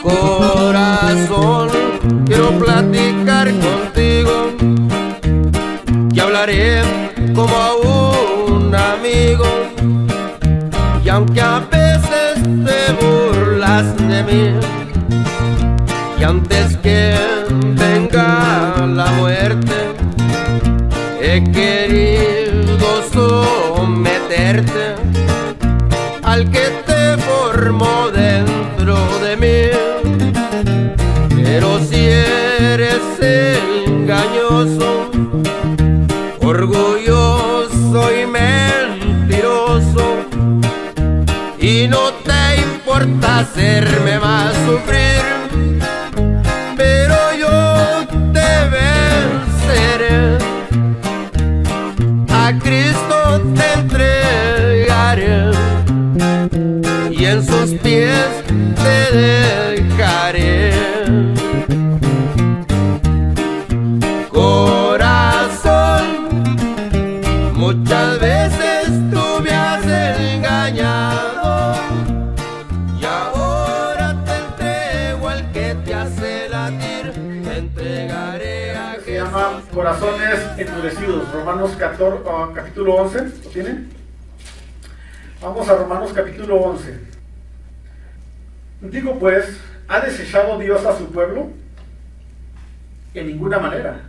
Corazón, quiero platicar contigo, que hablaré como a un amigo. Y aunque a veces te burlas de mí, y antes que venga la muerte, he querido someterte al que te formó dentro de mí. Pero si eres engañoso, orgulloso y mentiroso, y no te importa hacerme más sufrir, pero yo te venceré, a Cristo te entregaré, y en sus pies te dejaré. Corazón, muchas veces tú me has engañado, y ahora te entrego al que te hace latir, te entregaré a Se llama Jesús. Corazones endurecidos, Romanos 14, capítulo 11, ¿lo tienen? Vamos a Romanos capítulo 11. Digo pues, ¿ha desechado Dios a su pueblo? En ninguna manera,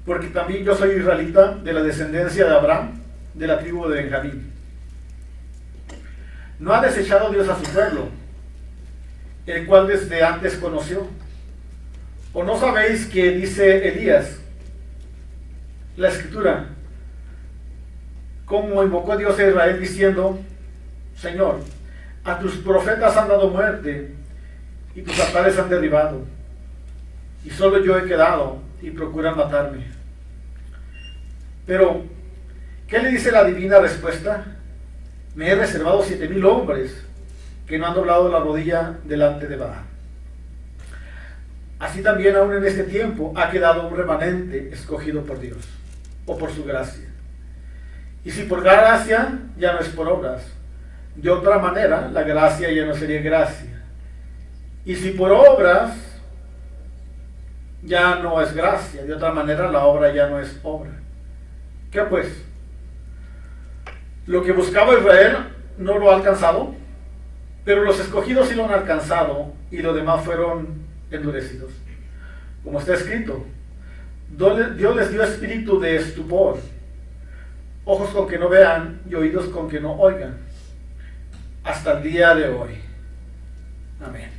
porque también yo soy israelita, de la descendencia de Abraham, de la tribu de Benjamín. No ha desechado Dios a su pueblo, el cual desde antes conoció. ¿O no sabéis que dice Elías, la escritura, como invocó Dios a Israel diciendo, Señor, a tus profetas han dado muerte y tus altares han derribado, y solo yo he quedado y procuran matarme? Pero, ¿qué le dice la divina respuesta? Me he reservado 7,000 hombres que no han doblado la rodilla delante de Baal. Así también aún en este tiempo ha quedado un remanente escogido por Dios, o por su gracia. Y si por gracia, ya no es por obras. De otra manera, la gracia ya no sería gracia. Y si por obras, ya no es gracia. De otra manera, la obra ya no es obra. ¿Qué pues? Lo que buscaba Israel no lo ha alcanzado, pero los escogidos sí lo han alcanzado, y los demás fueron endurecidos. Como está escrito, Dios les dio espíritu de estupor, ojos con que no vean y oídos con que no oigan, hasta el día de hoy. Amén.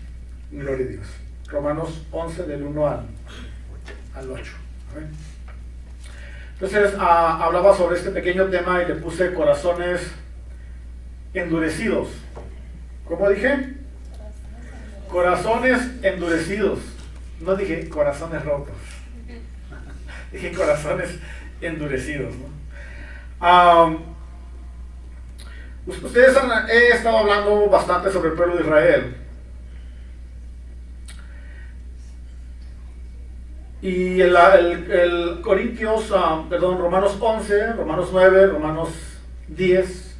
Gloria a Dios. Romanos 11 del 1 al 8. Amén. Entonces hablaba sobre este pequeño tema y le puse corazones endurecidos. ¿Cómo dije? Corazones endurecidos. No dije corazones rotos. Dije corazones endurecidos, ¿no? Ustedes he estado hablando bastante sobre el pueblo de Israel. Y el Corintios, Romanos 11, Romanos 9, Romanos 10,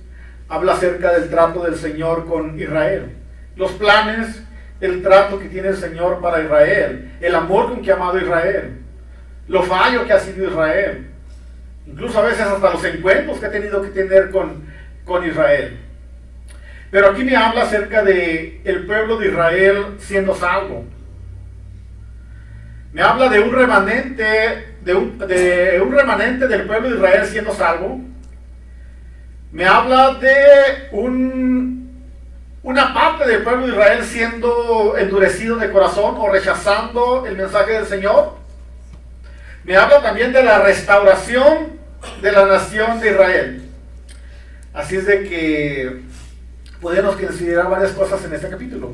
habla acerca del trato del Señor con Israel. Los planes, el trato que tiene el Señor para Israel, el amor con que ha amado a Israel, lo fallo que ha sido Israel, incluso a veces hasta los encuentros que ha tenido que tener con Israel. Pero aquí me habla acerca de el pueblo de Israel siendo salvo. Me habla de un remanente, de un remanente del pueblo de Israel siendo salvo. Me habla de una parte del pueblo de Israel siendo endurecido de corazón o rechazando el mensaje del Señor. Me habla también de la restauración de la nación de Israel. Así es de que podemos considerar varias cosas en este capítulo.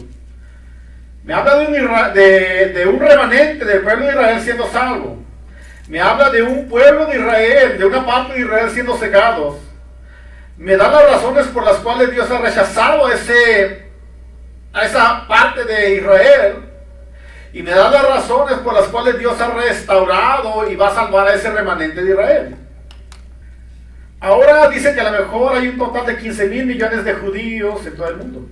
Me habla de un remanente del pueblo de Israel siendo salvo. Me habla de un pueblo de Israel, de una parte de Israel siendo cegados. Me da las razones por las cuales Dios ha rechazado a esa parte de Israel. Y me da las razones por las cuales Dios ha restaurado y va a salvar a ese remanente de Israel. Ahora dice que a lo mejor hay un total de 15,000 millones de judíos en todo el mundo.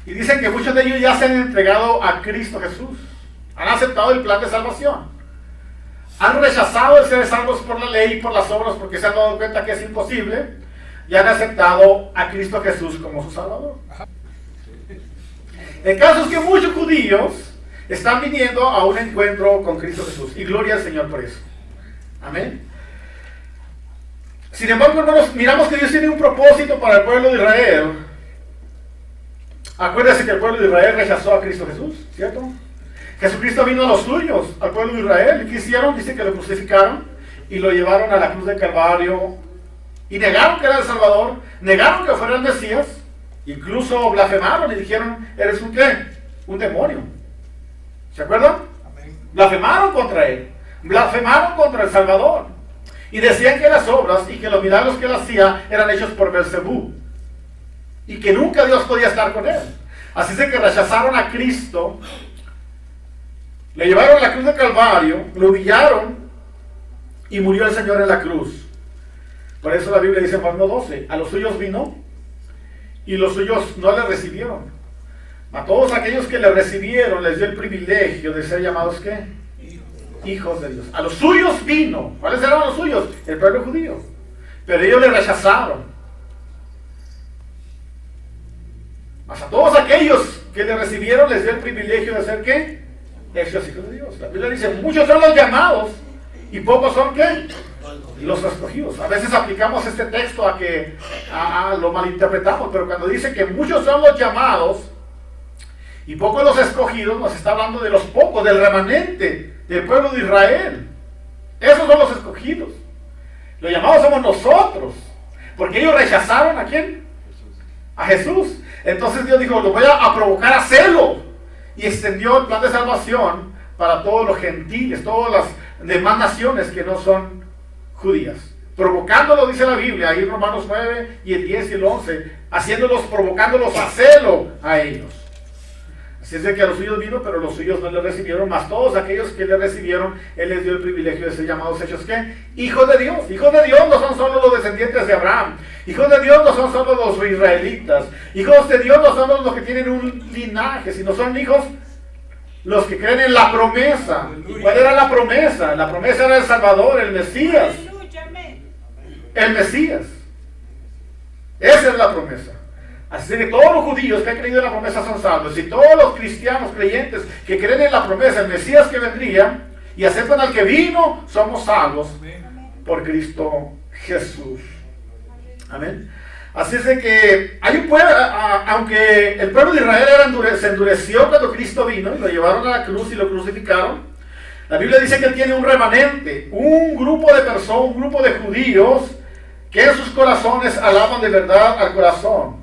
Y dicen que muchos de ellos ya se han entregado a Cristo Jesús. Han aceptado el plan de salvación. Han rechazado el ser salvos por la ley y por las obras porque se han dado cuenta que es imposible. Y han aceptado a Cristo Jesús como su Salvador. El caso es que muchos judíos están viniendo a un encuentro con Cristo Jesús. Y gloria al Señor por eso. Amén. Sin embargo, hermanos, miramos que Dios tiene un propósito para el pueblo de Israel. Acuérdense que el pueblo de Israel rechazó a Cristo Jesús, ¿cierto? Jesucristo vino a los suyos, al pueblo de Israel. ¿Y qué hicieron? Dice que lo crucificaron y lo llevaron a la cruz del Calvario. Y negaron que era el Salvador, negaron que fuera el Mesías. Incluso blasfemaron y dijeron, ¿eres un qué? Un demonio. ¿Se acuerdan? Blasfemaron contra él. Blasfemaron contra el Salvador. Y decían que las obras y que los milagros que él hacía eran hechos por Beelzebú. Y que nunca Dios podía estar con él. Así es que rechazaron a Cristo. Le llevaron a la cruz de Calvario, lo humillaron y murió el Señor en la cruz. Por eso la Biblia dice en Juan 12, a los suyos vino y los suyos no le recibieron. A todos aquellos que le recibieron les dio el privilegio de ser llamados ¿qué? Hijos de Dios. A los suyos vino. ¿Cuáles eran los suyos? El pueblo judío. Pero ellos le rechazaron. Mas a todos aquellos que le recibieron les dio el privilegio de ser ¿qué? Hechos hijos de Dios. La Biblia dice, muchos son los llamados y pocos son ¿qué? Los escogidos. A veces aplicamos este texto a que lo malinterpretamos, pero cuando dice que muchos son los llamados y pocos los escogidos, nos está hablando de los pocos, del remanente del pueblo de Israel. Esos son los escogidos. Los llamados somos nosotros, porque ellos rechazaron ¿a quién? A Jesús. Entonces Dios dijo, los voy a provocar a celo, y extendió el plan de salvación para todos los gentiles, todas las demás naciones que no son judías, provocándolo, dice la Biblia, ahí en Romanos 9 y el 10 y el 11, provocándolos a celo a ellos. Así es de que a los suyos vino, pero los suyos no le recibieron, mas todos aquellos que le recibieron, él les dio el privilegio de ser llamados hechos ¿qué? Hijos de Dios. Hijos de Dios no son solo los descendientes de Abraham. Hijos de Dios no son solo los israelitas. Hijos de Dios no son los que tienen un linaje, sino son hijos los que creen en la promesa. ¿Cuál era la promesa? La promesa era el Salvador, el Mesías. El Mesías. Esa es la promesa. Así que todos los judíos que han creído en la promesa son salvos. Y todos los cristianos creyentes que creen en la promesa, el Mesías que vendría, y aceptan al que vino, somos salvos por Cristo Jesús. Amén. Así es de que hay un pueblo, aunque el pueblo de Israel se endureció cuando Cristo vino y lo llevaron a la cruz y lo crucificaron, la Biblia dice que él tiene un remanente, un grupo de personas, un grupo de judíos que en sus corazones alaban de verdad al corazón.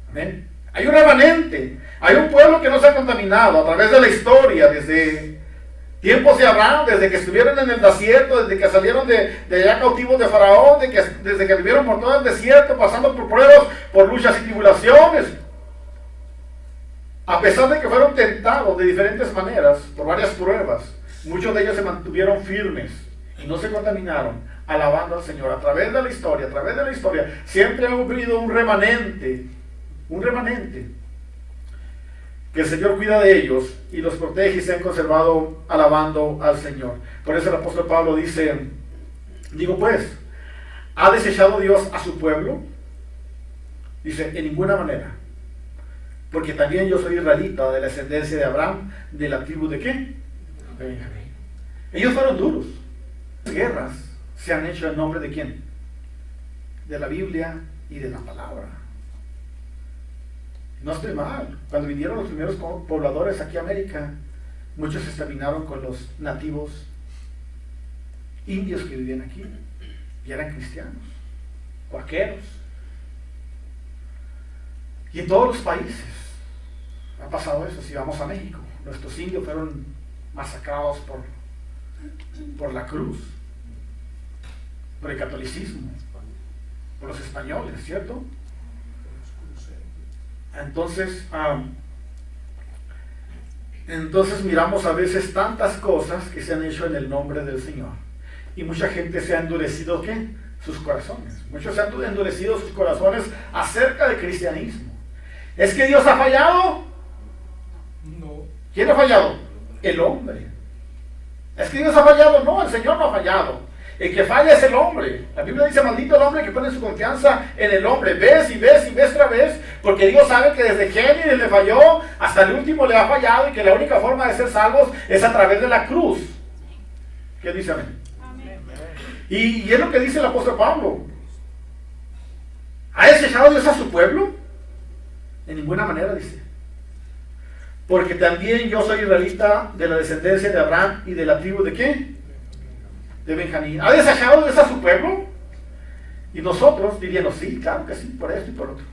Amén. Hay un remanente, hay un pueblo que no se ha contaminado a través de la historia, desde tiempos de Abraham, desde que estuvieron en el desierto, desde que salieron de allá cautivos de Faraón, desde que vivieron por todo el desierto, pasando por pruebas, por luchas y tribulaciones. A pesar de que fueron tentados de diferentes maneras, por varias pruebas, muchos de ellos se mantuvieron firmes y no se contaminaron, alabando al Señor. A través de la historia, siempre ha habido un remanente, que el Señor cuida de ellos y los protege y se han conservado alabando al Señor. Por eso el apóstol Pablo dice, digo pues, ¿ha desechado Dios a su pueblo? Dice, en ninguna manera, porque también yo soy israelita, de la descendencia de Abraham, de la tribu de ¿qué? De Benjamín. Ellos fueron duros. Las guerras se han hecho en nombre de ¿quién? De la Biblia y de la palabra. No estoy mal. Cuando vinieron los primeros pobladores aquí a América, muchos se exterminaron con los nativos indios que vivían aquí y eran cristianos, cuaqueros. Y en todos los países ha pasado eso. Si vamos a México, nuestros indios fueron masacrados por la cruz, por el catolicismo, por los españoles, ¿cierto? Entonces miramos a veces tantas cosas que se han hecho en el nombre del Señor. Y mucha gente se ha endurecido, ¿qué? Sus corazones. Muchos se han endurecido sus corazones acerca del cristianismo. ¿Es que Dios ha fallado? No. ¿Quién ha fallado? El hombre. ¿Es que Dios ha fallado? No, el Señor no ha fallado. El que falla es el hombre. La Biblia dice, maldito el hombre que pone su confianza en el hombre. Ves y ves y ves otra vez, porque Dios sabe que desde Génesis le falló, hasta el último le ha fallado, y que la única forma de ser salvos es a través de la cruz. ¿Qué dice amén? Y es lo que dice el apóstol Pablo. ¿Ha desechado Dios a su pueblo? De ninguna manera, dice. Porque también yo soy israelita de la descendencia de Abraham y de la tribu de ¿qué? De Benjamín. ¿Ha desechado Dios a su pueblo? Y nosotros diríamos, sí, claro que sí, por esto y por otro.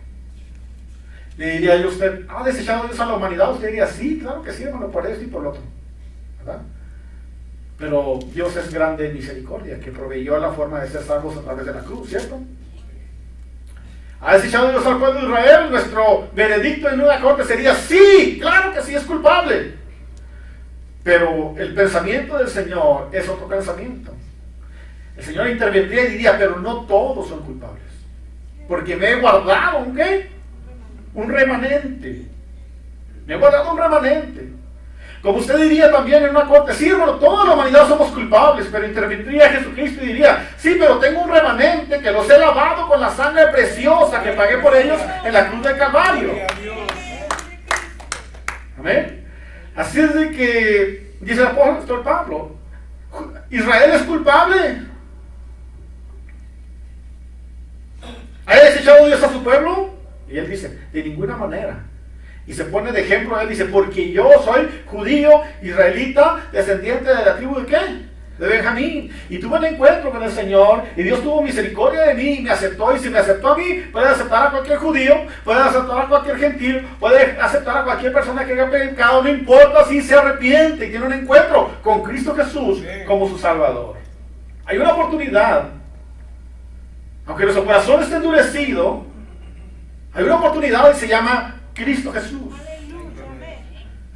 Le diría yo a usted, ¿ha desechado Dios a la humanidad? Usted diría, sí, claro que sí, hermano, por esto y por lo otro. ¿Verdad? Pero Dios es grande en misericordia, que proveyó la forma de ser salvos a través de la cruz, ¿cierto? ¿Ha desechado Dios al pueblo de Israel? Nuestro veredicto en una corte sería, sí, claro que sí, es culpable. Pero el pensamiento del Señor es otro pensamiento. El Señor intervendría y diría, pero no todos son culpables. Porque me he guardado, ¿un qué? Un remanente. Me he guardado un remanente. Como usted diría también en una corte, sí, hermano, toda la humanidad somos culpables, pero intervendría Jesucristo y diría, sí, pero tengo un remanente que los he lavado con la sangre preciosa que pagué por ellos en la cruz del Calvario. Amén. Así es de que, dice el apóstol Pablo, Israel es culpable. ¿Ha desechado Dios a su pueblo? Y él dice, de ninguna manera. Y se pone de ejemplo, él dice, porque yo soy judío, israelita, descendiente de la tribu de ¿qué? De Benjamín. Y tuve un encuentro con el Señor, y Dios tuvo misericordia de mí, y me aceptó. Y si me aceptó a mí, puede aceptar a cualquier judío, puede aceptar a cualquier gentil, puede aceptar a cualquier persona que haya pecado, no importa si se arrepiente y tiene un encuentro con Cristo Jesús como su Salvador. Hay una oportunidad, aunque nuestro corazón esté endurecido, hay una oportunidad y se llama Cristo Jesús.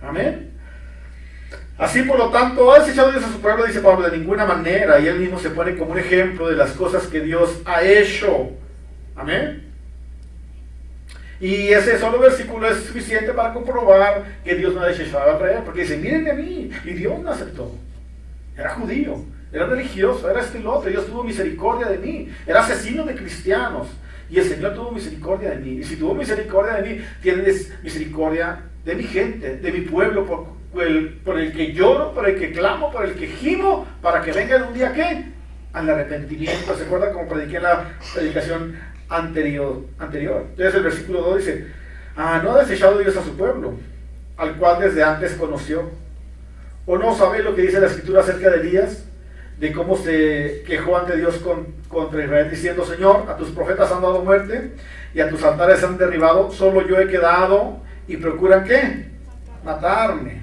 Amén. Así por lo tanto, ¿ha desechado Dios a su pueblo? Dice Pablo, de ninguna manera. Y él mismo se pone como un ejemplo de las cosas que Dios ha hecho. Amén. Y ese solo versículo es suficiente para comprobar que Dios no ha desechado a Israel. Porque dice, miren de mí. Y Dios me aceptó. Era judío, era religioso, era este y lo otro. Dios tuvo misericordia de mí. Era asesino de cristianos. Y el Señor tuvo misericordia de mí. Y si tuvo misericordia de mí, tienes misericordia de mi gente, de mi pueblo, por el que lloro, por el que clamo, por el que gimo, para que venga un día ¿qué? Al arrepentimiento. ¿Se acuerda como prediqué en la predicación anterior? Entonces el versículo 2 dice, no ha desechado Dios a su pueblo, al cual desde antes conoció. ¿O no sabéis lo que dice la Escritura acerca de Elías? De cómo se quejó ante Dios contra Israel, diciendo, Señor, a tus profetas han dado muerte, y a tus altares han derribado, solo yo he quedado, y procuran ¿qué? Matarme.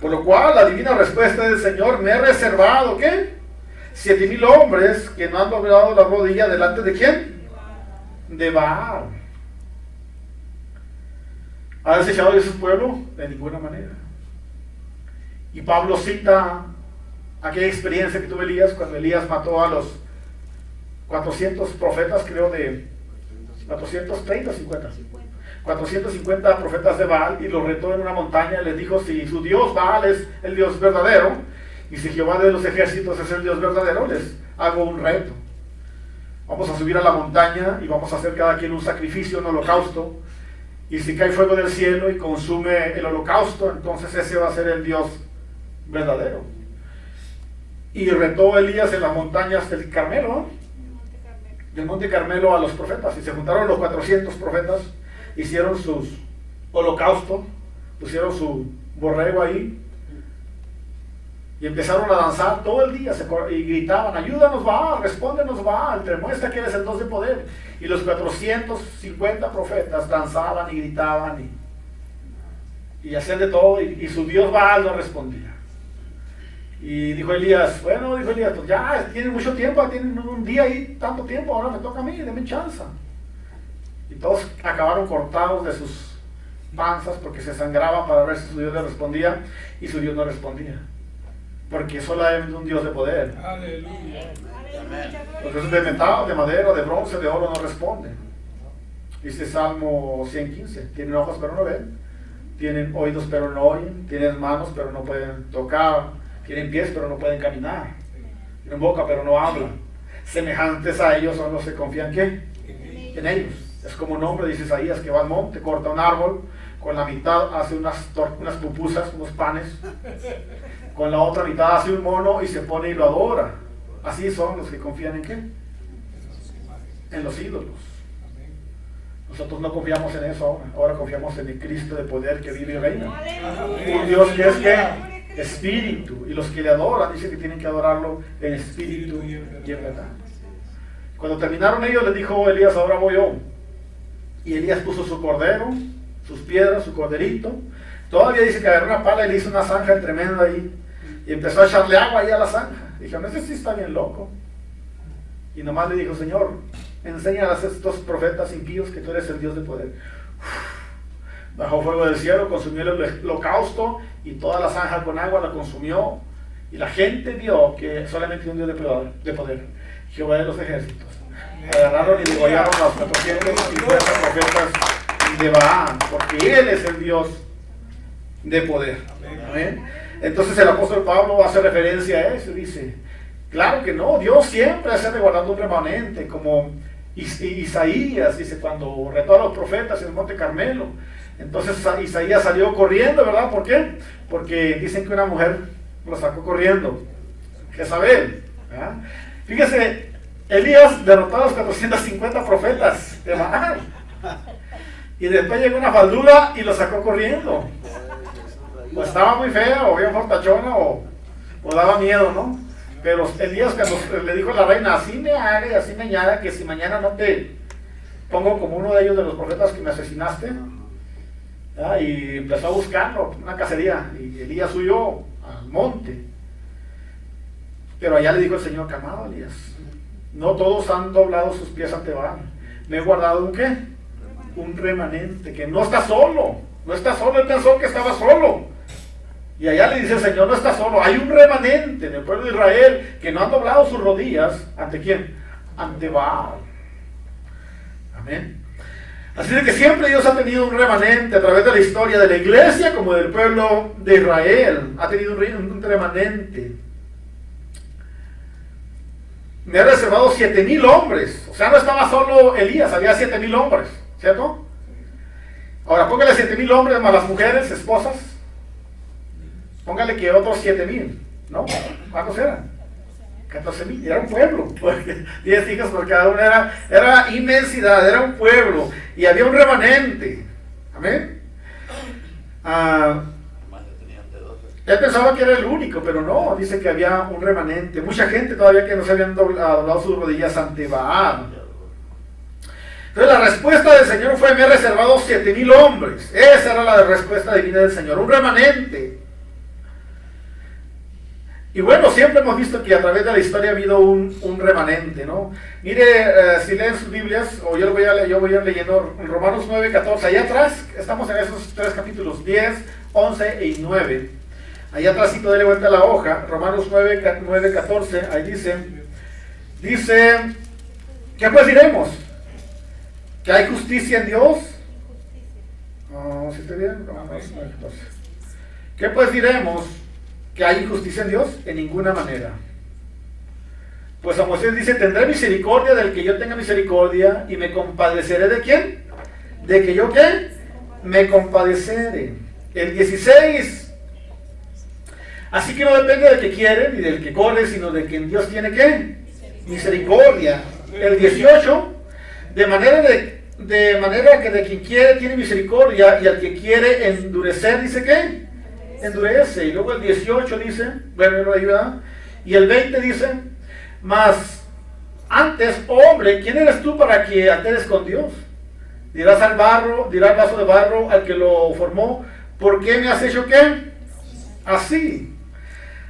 Por lo cual la divina respuesta del Señor, me he reservado ¿qué? 7,000 hombres que no han doblado la rodilla delante de ¿quién? De Baal. ¿Ha desechado de su pueblo? De ninguna manera. Y Pablo cita aquella experiencia que tuvo Elías cuando Elías mató a los 400 profetas, creo de 430 o 50. 450 profetas de Baal, y los retó en una montaña y les dijo, si su Dios Baal es el Dios verdadero, y si Jehová de los ejércitos es el Dios verdadero, les hago un reto. Vamos a subir a la montaña y vamos a hacer cada quien un sacrificio, un holocausto, y si cae fuego del cielo y consume el holocausto, entonces ese va a ser el Dios verdadero. Y retó Elías en las montañas del Carmelo, del monte Carmelo, a los profetas, y se juntaron los 400 profetas, hicieron sus holocaustos, pusieron su borrego ahí, y empezaron a danzar todo el día, y gritaban, ayúdanos Baal, respóndenos Baal, te muestra que eres el Dios de poder. Y los 450 profetas danzaban y gritaban, y hacían de todo, y su Dios Baal no respondía. Y dijo Elías, pues ya tienen mucho tiempo, tienen un día ahí, tanto tiempo, ahora me toca a mí, denme chance. Y todos acabaron cortados de sus panzas porque se sangraban para ver si su Dios le respondía, y su Dios no respondía, porque solo hay un Dios de poder. Aleluya. Los dioses de metal, de madera, de bronce, de oro no responden. Dice Salmo 115, tienen ojos pero no ven, tienen oídos pero no oyen, tienen manos pero no pueden tocar, tienen pies pero no pueden caminar, tienen boca pero no hablan. Semejantes a ellos son los que confían ¿qué? En ellos. Es como un hombre, dice Isaías, que va al monte, corta un árbol, con la mitad hace unas pupusas, unos panes, con la otra mitad hace un mono y se pone y lo adora. Así son los que confían en ¿qué? En los ídolos. Nosotros no confiamos en eso ahora confiamos en el Cristo de poder que vive y reina. Un Dios que es ¿qué? Espíritu. Y los que le adoran, dice que tienen que adorarlo en espíritu y en verdad. Cuando terminaron ellos, les dijo Elías, ahora voy yo. Y Elías puso su cordero, sus piedras, su corderito. Todavía dice que agarró una pala y le hizo una zanja tremenda ahí. Y empezó a echarle agua ahí a la zanja. Dijeron, ese sí está bien loco. Y nomás le dijo, Señor, enséñales a estos profetas impíos que tú eres el Dios de poder. Bajó fuego del cielo, consumió el holocausto y toda la zanja con agua la consumió. Y la gente vio que solamente un Dios de poder, Jehová de los ejércitos. Agarraron y degollaron a los 450 profetas de Baal, porque Él es el Dios de poder. ¿Amén? Entonces el apóstol Pablo hace referencia a eso y dice, claro que no, Dios siempre hace guardando un remanente, como Isaías dice cuando retó a los profetas en el monte Carmelo. Entonces Isaías salió corriendo, ¿verdad? ¿Por qué? Porque dicen que una mujer lo sacó corriendo, Jezabel. ¿Verdad? Fíjese, Elías derrotó a los 450 profetas de Baal. Y después llegó una faldura y lo sacó corriendo. O estaba muy fea, o bien fortachona, o daba miedo, ¿no? Pero Elías cuando le dijo a la reina, así me haga y así me añada, que si mañana no te pongo como uno de ellos de los profetas que me asesinaste. ¿Ya? Y empezó a buscarlo, una cacería, y Elías huyó al monte. Pero allá le dijo el Señor, calmado Elías, no todos han doblado sus pies ante Baal. Me he guardado un ¿qué? Un remanente, que no está solo, él pensó que estaba solo. Y allá le dice el Señor, no está solo, hay un remanente en el pueblo de Israel que no han doblado sus rodillas, ¿ante quién? Ante Baal. Amén. Así de que siempre Dios ha tenido un remanente a través de la historia de la iglesia como del pueblo de Israel, ha tenido un remanente. Me ha reservado 7,000 hombres, o sea, no estaba solo Elías, había 7,000 hombres, ¿cierto? Ahora póngale 7,000 hombres más las mujeres, esposas, póngale que otros 7,000, ¿no? ¿Cuántos eran? 14,000, era un pueblo, 10 hijas por cada uno, era inmensidad, era un pueblo, y había un remanente, amén. Él pensaba que era el único, pero no, dice que había un remanente, mucha gente todavía que no se habían doblado sus rodillas ante Baal. Entonces la respuesta del Señor fue, me he reservado 7,000 hombres, esa era la respuesta divina del Señor, un remanente. Y bueno, siempre hemos visto que a través de la historia ha habido un remanente, ¿no? Mire, si leen sus Biblias, o yo voy a ir leyendo Romanos 9, 14, allá atrás, estamos en esos 3 capítulos, 10, 11 y 9. Allá atrás, si dale vuelta a la hoja, Romanos 9, 14, ahí dice, ¿qué pues diremos? ¿Que hay justicia en Dios? ¿Sí está bien? Romanos 9, 14. ¿Qué pues diremos? ¿Que hay injusticia en Dios? En ninguna manera. Pues a Moisés dice, tendré misericordia del que yo tenga misericordia y me compadeceré ¿de quién? ¿De que yo qué? Me compadeceré. El 16. Así que no depende del que quiere ni del que corre, sino de quien Dios tiene ¿qué? Misericordia. El 18. De manera que de quien quiere tiene misericordia y al que quiere endurecer, dice ¿qué? Endurece. Y luego el 18 dice, bueno, no ayuda. Y el 20 dice, mas antes, hombre, ¿quién eres tú para que alteres con Dios? Dirás al vaso de barro al que lo formó, ¿por qué me has hecho qué? Así.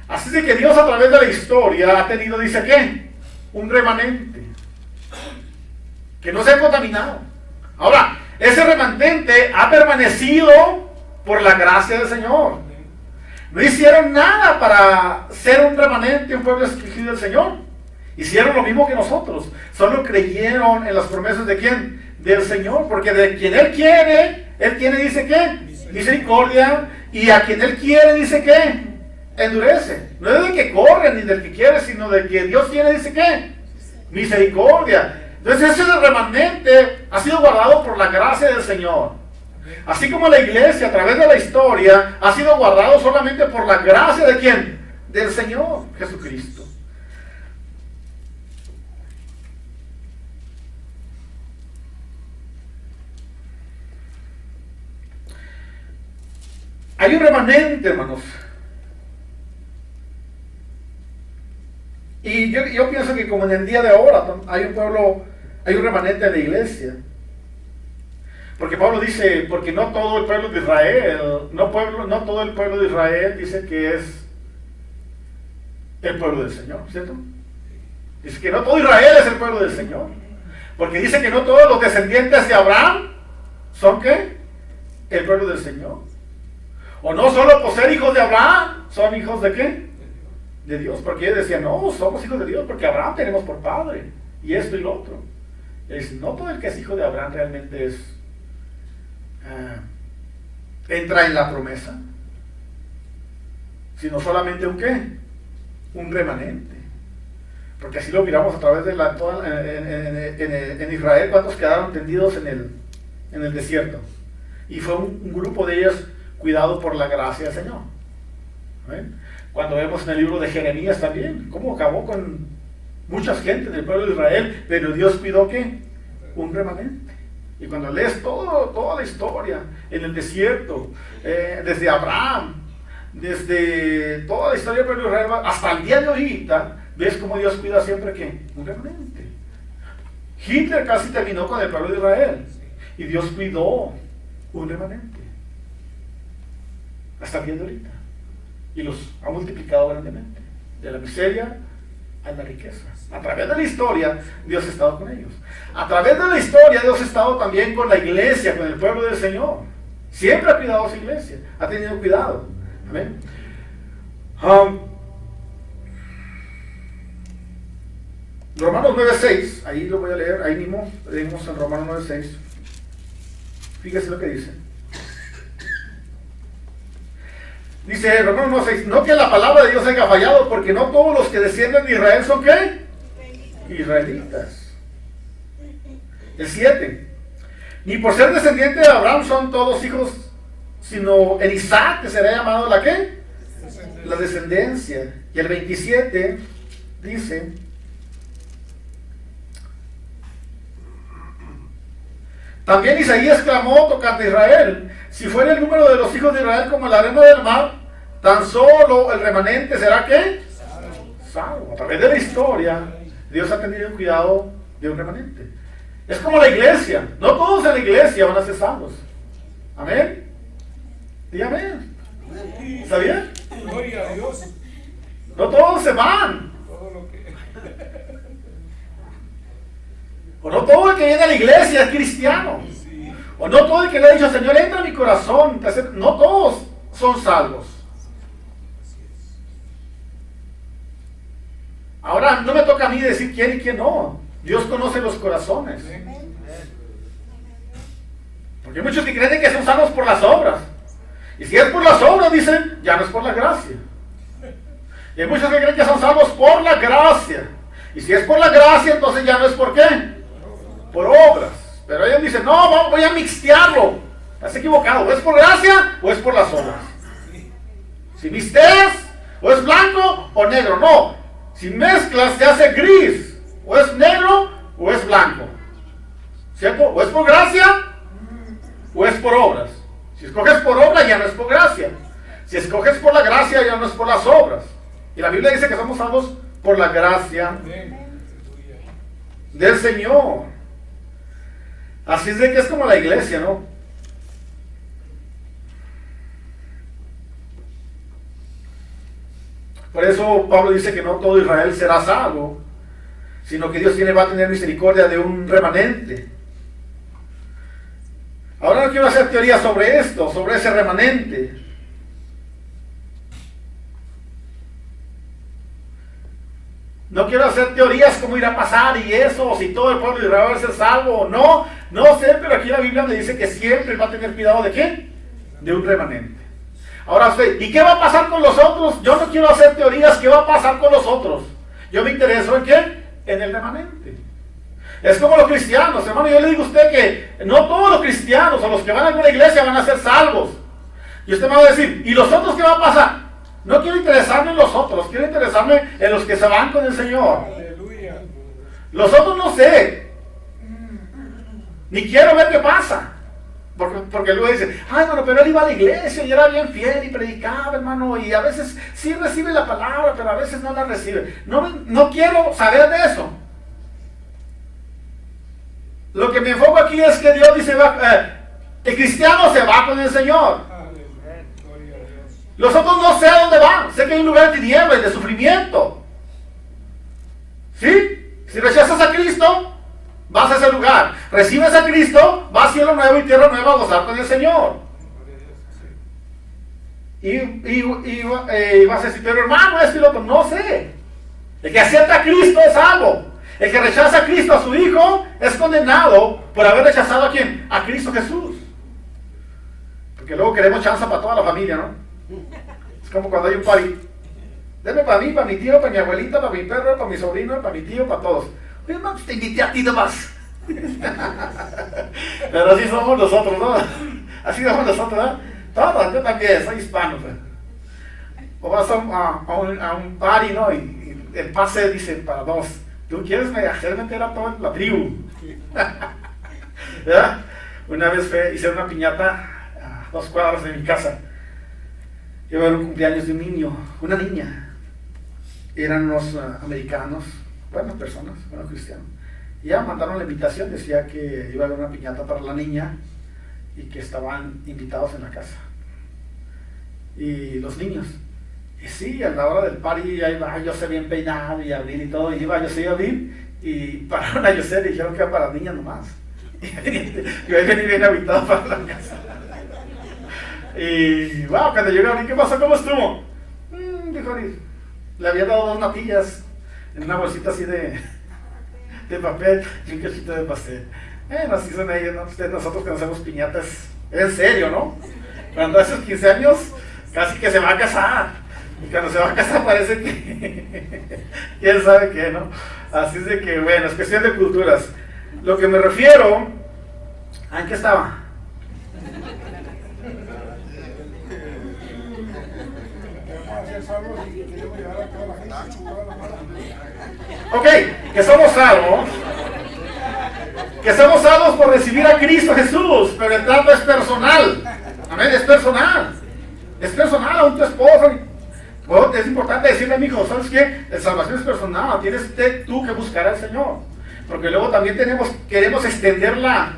Así de que Dios a través de la historia ha tenido, dice ¿qué? Un remanente que no se ha contaminado. Ahora, ese remanente ha permanecido por la gracia del Señor. No hicieron nada para ser un remanente, un pueblo escogido del Señor. Hicieron lo mismo que nosotros. Solo creyeron en las promesas de ¿quién? del Señor, porque de quien Él tiene, dice que misericordia, y a quien Él quiere, dice que endurece. No es del que corre ni del que quiere, sino del que Dios tiene, dice que misericordia. Entonces ese remanente ha sido guardado por la gracia del Señor. Así como la iglesia a través de la historia ha sido guardado solamente por la gracia de ¿quién? Del Señor Jesucristo. Hay un remanente, hermanos. Y yo pienso que como en el día de ahora hay un pueblo, hay un remanente de la iglesia. Porque Pablo dice, porque no todo el pueblo de Israel, no todo el pueblo de Israel dice que es el pueblo del Señor, ¿cierto? Dice que no todo Israel es el pueblo del Señor. Porque dice que no todos los descendientes de Abraham son ¿qué? El pueblo del Señor. O no solo por ser hijos de Abraham, son hijos de ¿qué? De Dios. Porque ellos decían, no, somos hijos de Dios porque Abraham tenemos por padre. Y esto y lo otro. No todo el que es hijo de Abraham realmente es entra en la promesa, sino solamente un ¿qué? Un remanente. Porque así lo miramos a través de en Israel, cuántos quedaron tendidos en el desierto. Y fue un grupo de ellos cuidado por la gracia del Señor. ¿Ven? Cuando vemos en el libro de Jeremías también, cómo acabó con muchas gentes del pueblo de Israel, pero Dios cuidó ¿qué? Un remanente. Y cuando lees toda la historia en el desierto, desde Abraham, desde toda la historia del pueblo de Israel hasta el día de ahorita, ves cómo Dios cuida siempre ¿qué? Un remanente. Hitler casi terminó con el pueblo de Israel y Dios cuidó un remanente hasta el día de ahorita y los ha multiplicado grandemente, de la miseria a la riqueza. A través de la historia Dios ha estado con ellos. A través de la historia Dios ha estado también con la iglesia, con el pueblo del Señor. Siempre ha cuidado a su iglesia, ha tenido cuidado. Amén. Romanos 9:6, ahí lo voy a leer, ahí mismo leemos en Romanos 9:6. Fíjese lo que dice. Dice Romanos 9:6, no que la palabra de Dios haya fallado, porque no todos los que descienden de Israel son ¿qué? Israelitas. El 7, ni por ser descendiente de Abraham son todos hijos, sino en Isaac que será llamado la ¿qué? La descendencia. Y el 27 dice, también Isaías clamó tocante a Israel, si fuera el número de los hijos de Israel como la arena del mar, tan solo el remanente será ¿qué? Salvo. A través de la historia Dios ha tenido cuidado de un remanente. Es como la iglesia, no todos en la iglesia van a ser salvos. Amén. Y amén. ¿Sabía? Gloria a Dios. No todos se van. Todo lo que... O no todo el que viene a la iglesia es cristiano. Sí. O no todo el que le ha dicho, Señor, entra en mi corazón. No todos son salvos. Ahora no me toca a mí decir quién y quién no. Dios conoce los corazones. Porque hay muchos que creen que son salvos por las obras. Y si es por las obras, dicen, ya no es por la gracia. Y hay muchos que creen que son salvos por la gracia. Y si es por la gracia, entonces ya no es por qué. Por obras. Pero ellos dicen, no, voy a mixtearlo. Estás equivocado. O es por gracia o es por las obras. Si mixteas, o es blanco o negro. No. Si mezclas, se hace gris. O es negro o es blanco. ¿Cierto? O es por gracia o es por obras. Si escoges por obra, ya no es por gracia. Si escoges por la gracia, ya no es por las obras. Y la Biblia dice que somos salvos por la gracia del Señor. Así es de que es como la iglesia, ¿no? Por eso Pablo dice que no todo Israel será salvo, sino que Dios va a tener misericordia de un remanente. Ahora no quiero hacer teoría sobre esto, sobre ese remanente. No quiero hacer teorías cómo irá a pasar y eso, o si todo el pueblo de Israel va a ser salvo o no. No sé, pero aquí la Biblia me dice que siempre va a tener cuidado de qué? De un remanente. Ahora usted, ¿y qué va a pasar con los otros? Yo no quiero hacer teorías, ¿qué va a pasar con los otros? Yo me intereso en qué? En el remanente. Es como los cristianos, hermano, yo le digo a usted que no todos los cristianos o los que van a alguna iglesia van a ser salvos. Y usted me va a decir, ¿y los otros qué va a pasar? No quiero interesarme en los otros, quiero interesarme en los que se van con el Señor. Aleluya. Los otros no sé, ni quiero ver qué pasa. Porque luego dicen, ay, hermano, pero él iba a la iglesia y era bien fiel y predicaba, hermano, y a veces sí recibe la palabra, pero a veces no la recibe. No quiero saber de eso. Lo que me enfoco aquí es que Dios dice, el cristiano se va con el Señor. Aleluya. Gloria a Dios. Los otros no sé a dónde van, sé que hay un lugar de tinieblas y de sufrimiento. ¿Sí? Si rechazas a Cristo, vas a ese lugar. Recibes a Cristo, vas a cielo nuevo y tierra nueva a gozar con el Señor. Y vas a decir, pero hermano, esto y lo otro, no sé. El que acepta a Cristo es salvo. El que rechaza a Cristo, a su Hijo, es condenado por haber rechazado ¿a quién? A Cristo Jesús. Porque luego queremos chance para toda la familia, ¿no? Es como cuando hay un party. Deme para mí, para mi tío, para mi abuelita, para mi perro, para mi sobrino, para mi tío, para todos. Oye, hermano, te invité a ti nomás. Pero así somos nosotros, ¿no? Así somos nosotros, ¿no? Todos, yo también, soy hispano. Pues. O vas a un party, ¿no? Y el pase dice para dos. ¿Tú quieres hacer meter a toda la tribu? ¿Ya? Una vez hice una piñata a 2 cuadras de mi casa. Iba a haber un cumpleaños de un niño, una niña. Eran unos americanos, buenas personas, buenos cristianos. Y ya mandaron la invitación, decía que iba a haber una piñata para la niña y que estaban invitados en la casa. Y los niños. Y sí, a la hora del party, ahí va José bien peinado y abrir y todo, y iba José a abrir, y pararon a José y dijeron que era para niñas nomás. Y ahí venía bien habitado para la casa. Y wow, cuando llegó a abrir, ¿qué pasó? ¿Cómo estuvo? Dijo Ari, le había dado 2 natillas en una bolsita así de papel y un cachito de pastel. Así son ellos, ¿no? Nosotros que nos hacemos piñatas, en serio, ¿no? Cuando hace 15 años, casi que se va a casar. Y cuando se va a casar parece que quién sabe qué, ¿no? Así es de que, bueno, es cuestión de culturas. Lo que me refiero, ¿en qué estaba? Ok, que somos salvos. Que somos salvos por recibir a Cristo Jesús, pero el trato es personal. Amén, es personal. Es personal, aún tu esposo. Bueno, es importante decirle a mi hijo, ¿sabes qué? La salvación es personal, tienes tú que buscar al Señor. Porque luego también queremos extender la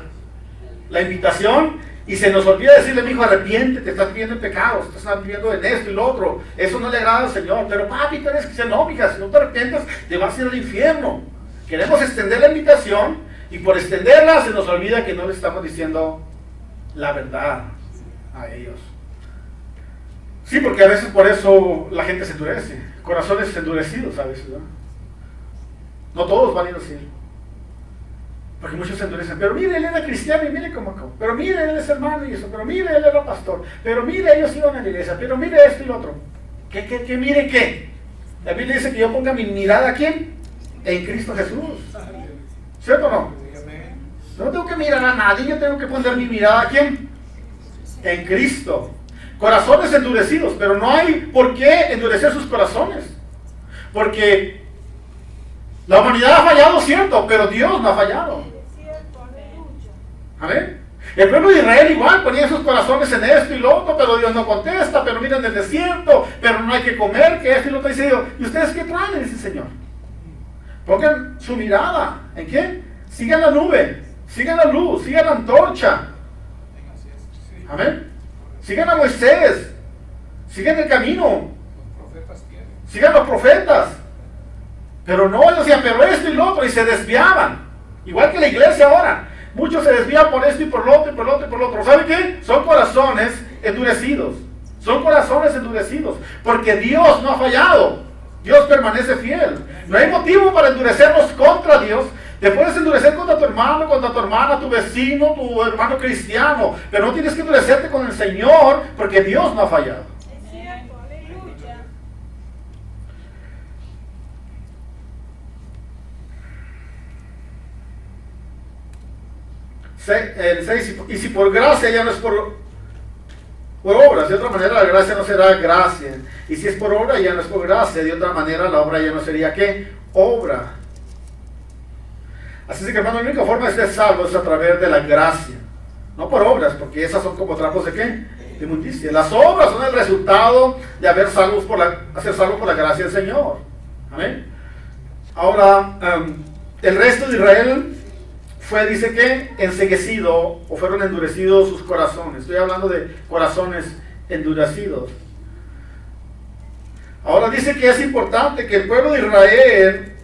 invitación y se nos olvida decirle a mi hijo, arrepiéntete, te estás viviendo en pecados, te estás viviendo en esto y lo otro. Eso no le agrada al Señor. Pero papi, tú eres cristiano, no, mija, si no te arrepientes, te vas a ir al infierno. Queremos extender la invitación y por extenderla se nos olvida que no le estamos diciendo la verdad a ellos. Sí, porque a veces por eso la gente se endurece. Corazones endurecidos a veces, ¿no? No todos van a ir al cielo. Porque muchos se endurecen. Pero mire, él era cristiano y mire cómo acabó. Pero mire, él es hermano y eso. Pero mire, él era pastor. Pero mire, ellos iban a la iglesia. Pero mire esto y lo otro. ¿Qué mire qué? La Biblia dice que yo ponga mi mirada ¿a quién? En Cristo Jesús. ¿Cierto o no? No tengo que mirar a nadie. Yo tengo que poner mi mirada ¿a quién? En Cristo. Corazones endurecidos, pero no hay por qué endurecer sus corazones. Porque la humanidad ha fallado, cierto, pero Dios no ha fallado. ¿Amén? El pueblo de Israel igual ponía sus corazones en esto y lo otro, pero Dios no contesta, pero miren el desierto, pero no hay que comer, que esto y lo otro. Dice Dios, ¿y ustedes qué traen? Dice el Señor. Pongan su mirada, ¿en qué? Sigan la nube, sigan la luz, sigan la antorcha. Amén. Sigan a Moisés, sigan el camino, sigan los profetas. Pero no, ellos decían, pero esto y lo otro, y se desviaban. Igual que la iglesia ahora. Muchos se desvían por esto y por lo otro y por lo otro y por lo otro. ¿Saben qué? Son corazones endurecidos. Son corazones endurecidos. Porque Dios no ha fallado. Dios permanece fiel. No hay motivo para endurecernos contra Dios, Te puedes endurecer contra tu hermano, contra tu hermana, tu vecino, tu hermano cristiano, pero no tienes que endurecerte con el Señor, porque Dios no ha fallado. Es cierto, aleluya. El 6, y si por gracia ya no es por obras, de otra manera la gracia no será gracia. Y si es por obra ya no es por gracia, de otra manera la obra ya no sería ¿qué? Obra. Así es que, hermano, la única forma de ser salvo es a través de la gracia, no por obras, porque esas son como trapos de ¿qué? De inmundicia. Las obras son el resultado de ser salvos por la gracia del Señor. Amén. Ahora, el resto de Israel dice que enceguecido, o fueron endurecidos sus corazones. Estoy hablando de corazones endurecidos. Ahora dice que es importante que el pueblo de Israel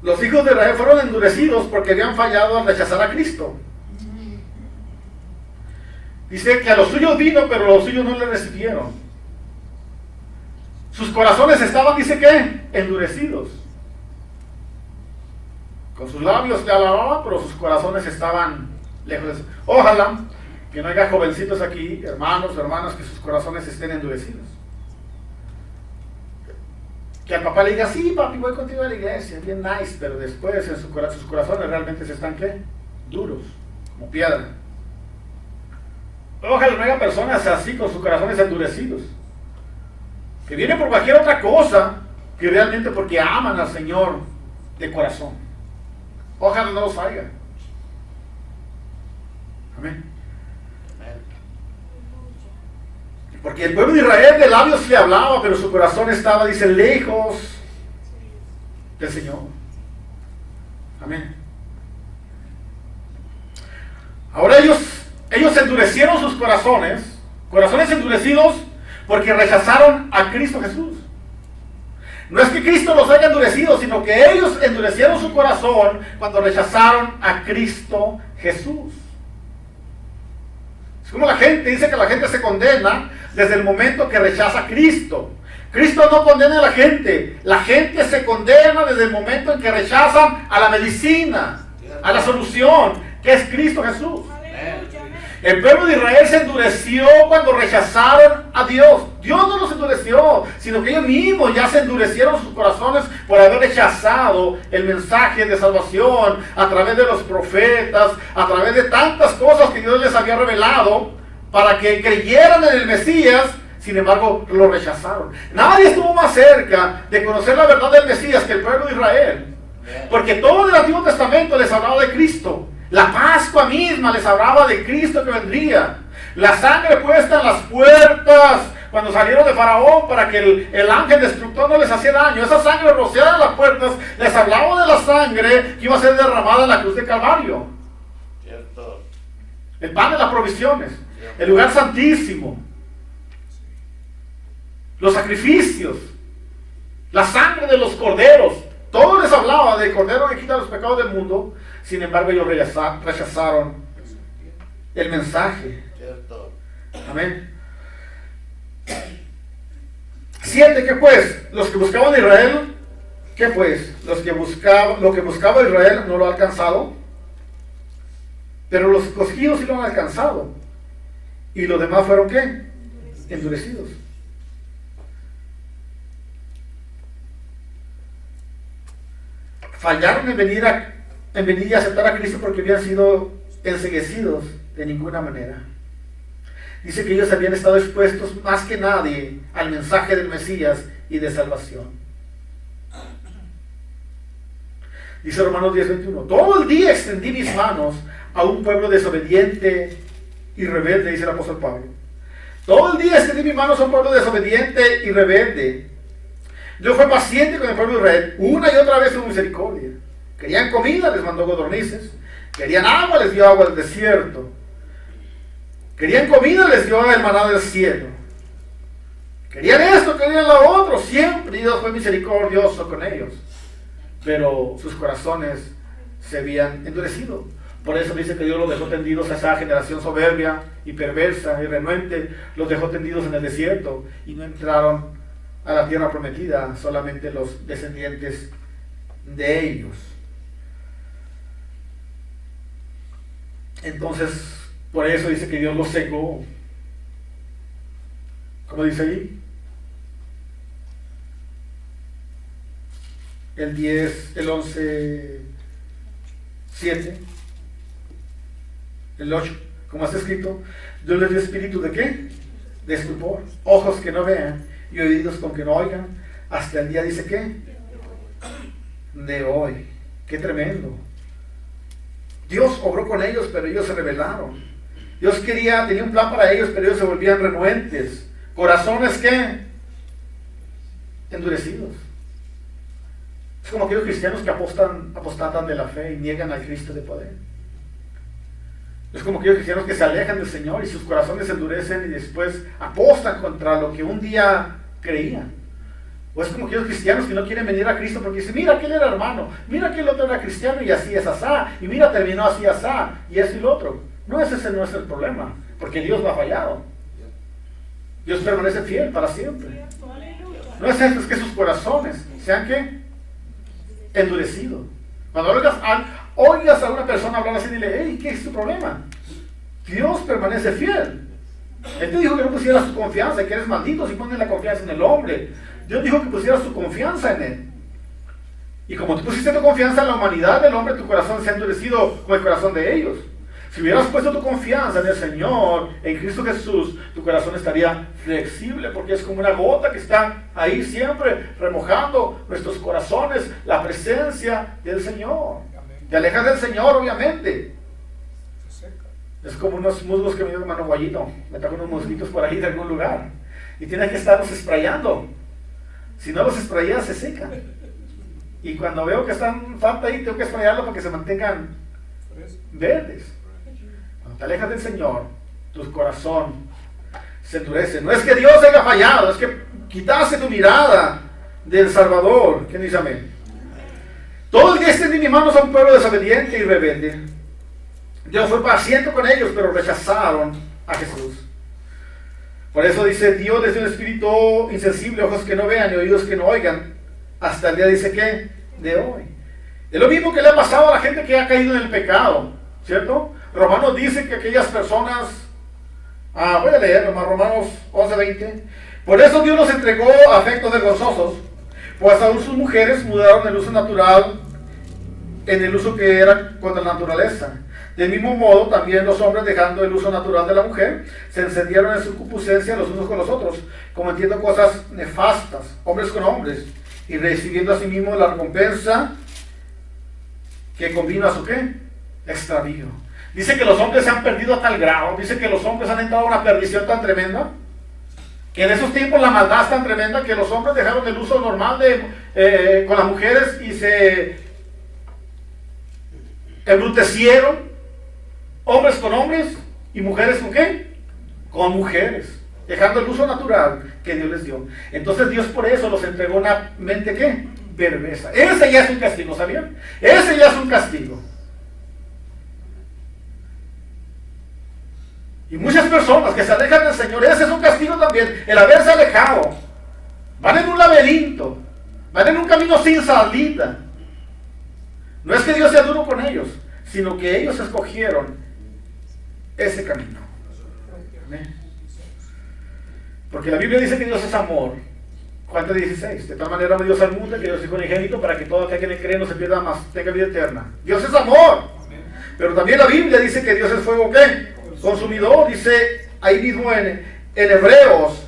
los hijos de Israel fueron endurecidos porque habían fallado al rechazar a Cristo. Dice que a los suyos vino, pero los suyos no le recibieron. Sus corazones estaban, dice que, endurecidos. Con sus labios le alababan, pero sus corazones estaban lejos. Ojalá que no haya jovencitos aquí, hermanos o hermanas, que sus corazones estén endurecidos. Que al papá le diga, sí, papi, voy contigo a la iglesia, bien nice, pero después en sus corazones realmente se están, ¿qué? Duros, como piedra. Ojalá no haya personas así con sus corazones endurecidos, que vienen por cualquier otra cosa que realmente porque aman al Señor de corazón. Ojalá no los haya. Amén. Porque el pueblo de Israel de labios le hablaba, pero su corazón estaba, dice, lejos del Señor. Amén. Ahora ellos endurecieron sus corazones endurecidos, porque rechazaron a Cristo Jesús. No es que Cristo los haya endurecido, sino que ellos endurecieron su corazón cuando rechazaron a Cristo Jesús. Es como la gente, dice que la gente se condena desde el momento que rechaza a Cristo. Cristo no condena a la gente se condena desde el momento en que rechazan a la medicina, a la solución, que es Cristo Jesús. El pueblo de Israel se endureció cuando rechazaron a Dios. Dios no los endureció, sino que ellos mismos ya se endurecieron sus corazones por haber rechazado el mensaje de salvación a través de los profetas, a través de tantas cosas que Dios les había revelado para que creyeran en el Mesías. Sin embargo, lo rechazaron. Nadie estuvo más cerca de conocer la verdad del Mesías que el pueblo de Israel, porque todo el Antiguo Testamento les hablaba de Cristo. La Pascua misma les hablaba de Cristo que vendría. La sangre puesta en las puertas cuando salieron de Faraón para que el ángel destructor no les hacía daño. Esa sangre rociada en las puertas les hablaba de la sangre que iba a ser derramada en la cruz de Calvario. Cierto. El pan de las provisiones, el lugar santísimo, los sacrificios, la sangre de los corderos. Todo les hablaba del cordero que quita los pecados del mundo. Sin embargo, ellos rechazaron el mensaje. Cierto. Amén. 7, ¿qué pues? Los que buscaban a Israel, ¿qué pues? Lo que buscaba Israel no lo ha alcanzado, pero los escogidos sí lo han alcanzado. Y los demás fueron, ¿qué? Endurecidos. Fallaron en venir y aceptar a Cristo porque habían sido enceguecidos de ninguna manera. Dice que ellos habían estado expuestos más que nadie al mensaje del Mesías y de salvación. Dice Romanos 10:21, todo el día extendí mis manos a un pueblo desobediente y rebelde, dice el apóstol Pablo. Todo el día extendí mis manos a un pueblo desobediente y rebelde. Yo fui paciente con el pueblo de Israel, una y otra vez con misericordia. Querían comida, les mandó codornices. Querían agua, les dio agua del desierto. Querían comida, les dio el maná del cielo. Querían esto, querían lo otro. Siempre Dios fue misericordioso con ellos. Pero sus corazones se habían endurecido. Por eso dice que Dios los dejó tendidos a esa generación soberbia y perversa y renuente. Los dejó tendidos en el desierto y no entraron a la tierra prometida solamente los descendientes de ellos. Entonces, por eso dice que Dios los cegó. ¿Cómo dice ahí? El 10, el 11, 7, el 8, como está escrito, Dios les dio espíritu de ¿qué? De estupor, ojos que no vean y oídos con que no oigan, hasta el día, dice ¿qué? De hoy. Qué tremendo. Dios obró con ellos, pero ellos se rebelaron. Dios tenía un plan para ellos, pero ellos se volvían renuentes. Corazones ¿qué? Endurecidos. Es como aquellos cristianos que apostatan de la fe y niegan al Cristo de poder. Es como aquellos cristianos que se alejan del Señor y sus corazones se endurecen y después apostan contra lo que un día creían. O es como aquellos cristianos que no quieren venir a Cristo porque dicen, mira, aquel era hermano, mira que el otro era cristiano y así es asá, y mira, terminó así asá, y eso y lo otro. No, ese no es el problema, porque Dios no ha fallado. Dios permanece fiel para siempre. No es eso, es que sus corazones sean ¿qué? Endurecidos. Cuando oigas a una persona hablar así, dile, hey, ¿qué es tu problema? Dios permanece fiel. Él te dijo que no pusieras tu confianza, que eres maldito si pones la confianza en el hombre. Dios dijo que pusieras tu confianza en Él. Y como tú pusiste tu confianza en la humanidad del hombre, tu corazón se ha endurecido como el corazón de ellos. Si hubieras puesto tu confianza en el Señor, en Cristo Jesús, tu corazón estaría flexible, porque es como una gota que está ahí siempre remojando nuestros corazones, la presencia del Señor. Te alejas del Señor, obviamente. Es como unos musgos que me dio mi hermano Guayito. Me trajo unos mosquitos por ahí de algún lugar. Y tienes que estarlos sprayando. Si no los sprayas, se secan. Y cuando veo que están falta ahí, tengo que sprayarlos para que se mantengan verdes. Cuando te alejas del Señor, tu corazón se endurece. No es que Dios haya fallado, es que quitaste tu mirada del Salvador. ¿Quién dice amén? Todo el día extendí mis manos a un pueblo desobediente y rebelde. Dios fue paciente con ellos, pero rechazaron a Jesús. Por eso dice, Dios les dio un espíritu insensible, ojos que no vean y oídos que no oigan, hasta el día, dice que, de hoy. Es lo mismo que le ha pasado a la gente que ha caído en el pecado, ¿cierto? Romanos dice que aquellas personas, voy a leer nomás Romanos 11:20. Por eso Dios los entregó a afectos vergonzosos, pues aún sus mujeres mudaron el uso natural en el uso que era contra la naturaleza. Del mismo modo, también los hombres, dejando el uso natural de la mujer, se encendieron en su concupiscencia los unos con los otros, cometiendo cosas nefastas, hombres con hombres, y recibiendo a sí mismos la recompensa que convino a su ¿qué? Extravío. Dice que los hombres se han perdido a tal grado, dice que los hombres han entrado a una perdición tan tremenda, que en esos tiempos la maldad es tan tremenda que los hombres dejaron el uso normal con las mujeres y se embrutecieron, hombres con hombres y mujeres con ¿qué? Con mujeres, dejando el uso natural que Dios les dio. Entonces Dios por eso los entregó una mente ¿qué? Perversa. Ese ya es un castigo, ¿sabían? Ese ya es un castigo. Y muchas personas que se alejan del Señor, ese es un castigo también, el haberse alejado. Van en un laberinto, van en un camino sin salida. No es que Dios sea duro con ellos, sino que ellos escogieron ese camino. ¿Amén? Porque la Biblia dice que Dios es amor. Juan 3:16. De tal manera amó Dios al mundo que Dios es unigénito para que todo aquel que le cree no se pierda más, tenga vida eterna. Dios es amor. Pero también la Biblia dice que Dios es fuego ¿qué? Consumidor. Dice ahí mismo en Hebreos.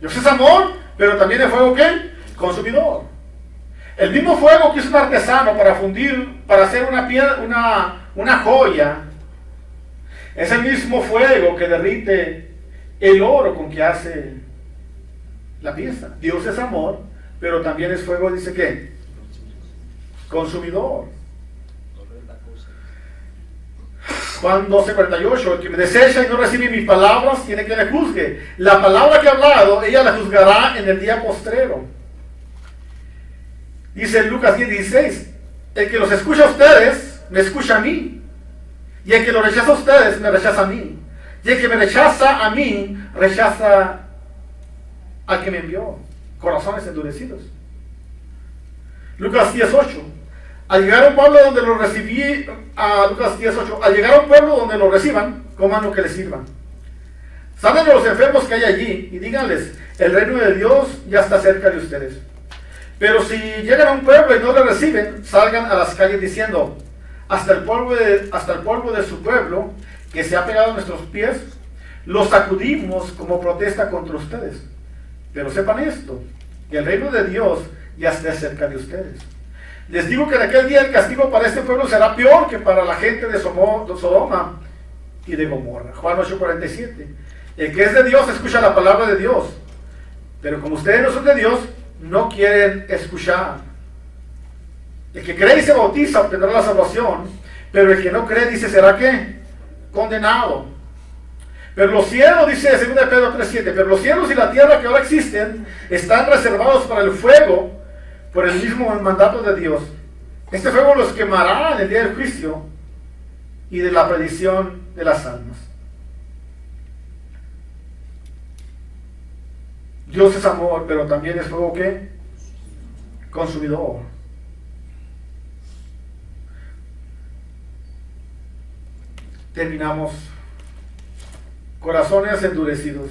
Dios es amor, pero también es fuego ¿qué? Consumidor. El mismo fuego que es un artesano para fundir, para hacer una piedra, una joya, es el mismo fuego que derrite el oro con que hace la pieza. Dios es amor, pero también es fuego, dice que consumidor. Juan 12:48, el que me desecha y no recibe mis palabras, tiene que le juzgue. La palabra que he hablado, ella la juzgará en el día postrero. Dice en Lucas 10:16, el que los escucha a ustedes, me escucha a mí. Y el que los rechaza a ustedes, me rechaza a mí. Y el que me rechaza a mí, rechaza al que me envió, corazones endurecidos. Lucas 10:8. Al llegar a un pueblo donde lo recibí, Lucas 10:8, al llegar a un pueblo donde lo reciban, coman lo que les sirvan. Sanen a los enfermos que hay allí y díganles, el reino de Dios ya está cerca de ustedes. Pero si llegan a un pueblo y no le reciben, salgan a las calles diciendo, hasta el polvo de su pueblo, que se ha pegado a nuestros pies, los sacudimos como protesta contra ustedes. Pero sepan esto, que el reino de Dios ya está cerca de ustedes. Les digo que en aquel día el castigo para este pueblo será peor que para la gente de Sodoma y de Gomorra. Juan 8:47. El que es de Dios escucha la palabra de Dios, pero como ustedes no son de Dios, no quieren escuchar. El que cree y se bautiza obtendrá la salvación, pero el que no cree, dice, ¿será qué? Condenado. Pero los cielos, dice 2 Pedro 3:7, pero los cielos y la tierra que ahora existen están reservados para el fuego por el mismo mandato de Dios. Este fuego los quemará en el día del juicio y de la perdición de las almas. Dios es amor, pero también es fuego ¿qué? Consumidor. Terminamos. Corazones endurecidos.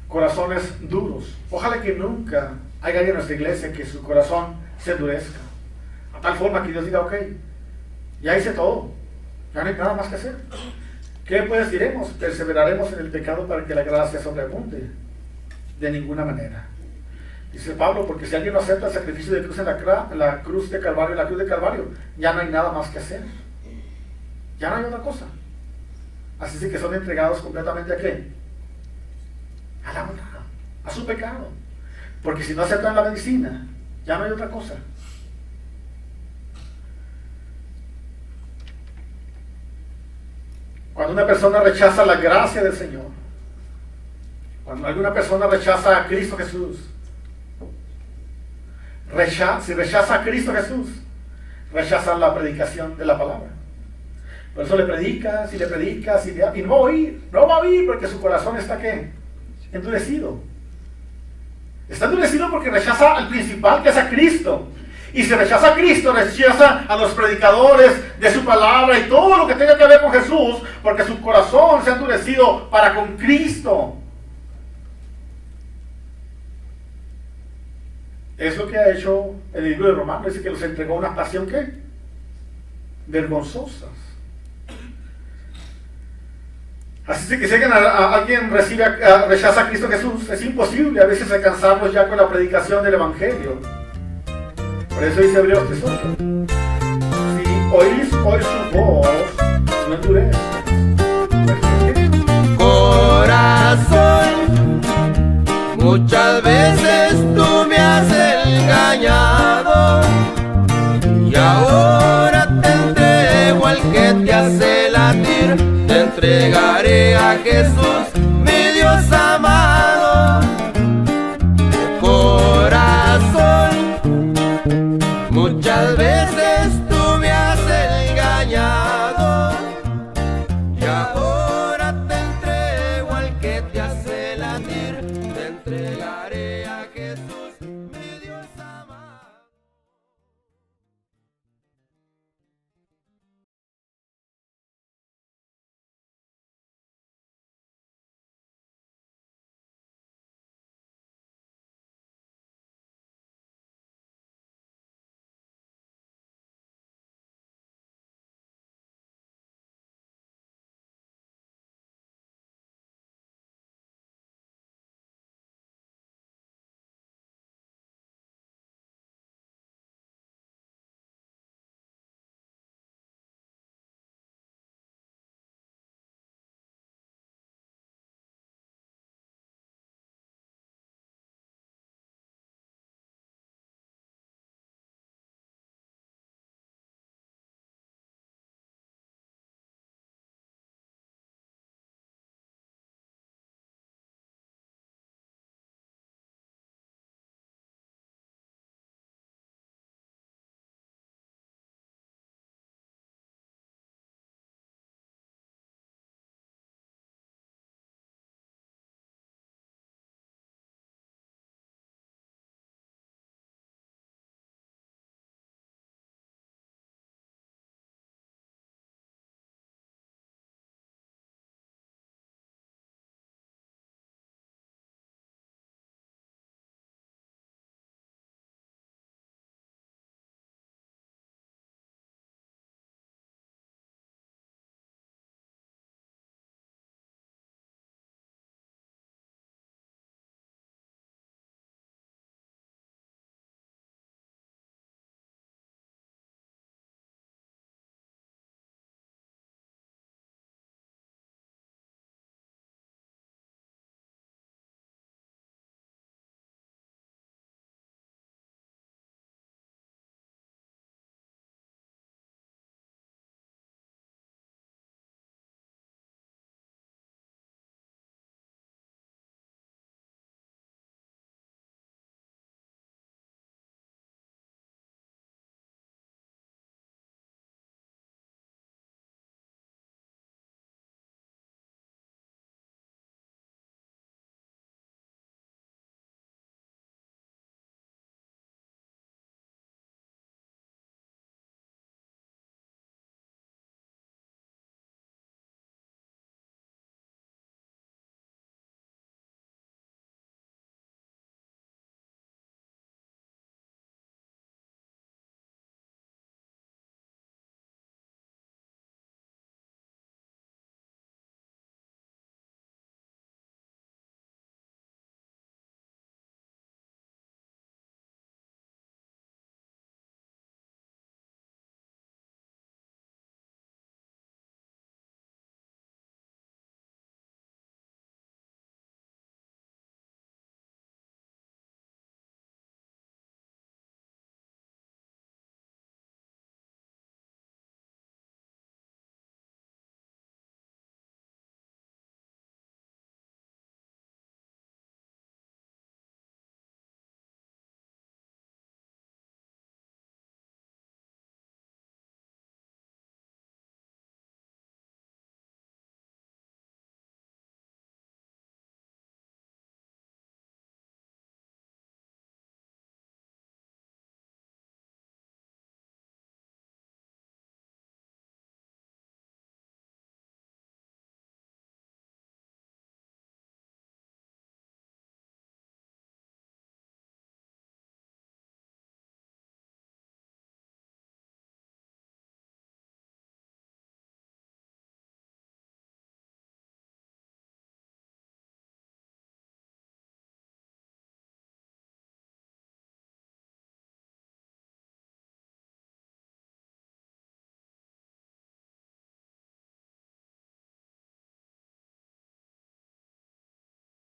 Corazones duros. Ojalá que nunca haya alguien en nuestra iglesia que su corazón se endurezca. A tal forma que Dios diga, ok, ya hice todo. Ya no hay nada más que hacer. ¿Qué pues diremos? Perseveraremos en el pecado para que la gracia sobreabunde. De ninguna manera. Dice Pablo, porque si alguien no acepta el sacrificio de cruz en la cruz de Calvario, ya no hay nada más que hacer. Ya no hay otra cosa. Así es que son entregados completamente ¿a qué? A la maldad, a su pecado. Porque si no aceptan la medicina, ya no hay otra cosa. Cuando una persona rechaza la gracia del Señor, cuando alguna persona rechaza a Cristo Jesús, si rechaza a Cristo Jesús, rechaza la predicación de la palabra. Por eso le predicas y no va a oír porque su corazón está ¿qué? Endurecido. Está endurecido porque rechaza al principal, que es a Cristo. Y si rechaza a Cristo, rechaza a los predicadores de su palabra y todo lo que tenga que ver con Jesús, porque su corazón se ha endurecido para con Cristo. Es lo que ha hecho el libro de Romanos. Dice que los entregó a una pasión ¿qué? Vergonzosas. Así que si alguien rechaza a Cristo Jesús, es imposible a veces alcanzarlos ya con la predicación del Evangelio. Por eso dice Hebreos 3:8. Si oís hoy su voz, no endurezcas. Corazón, muchas veces tú me has engañado y ahora te entrego al que te hace latir. Te entregaré a Jesús, mi Dios amado. Corazón, muchas veces tú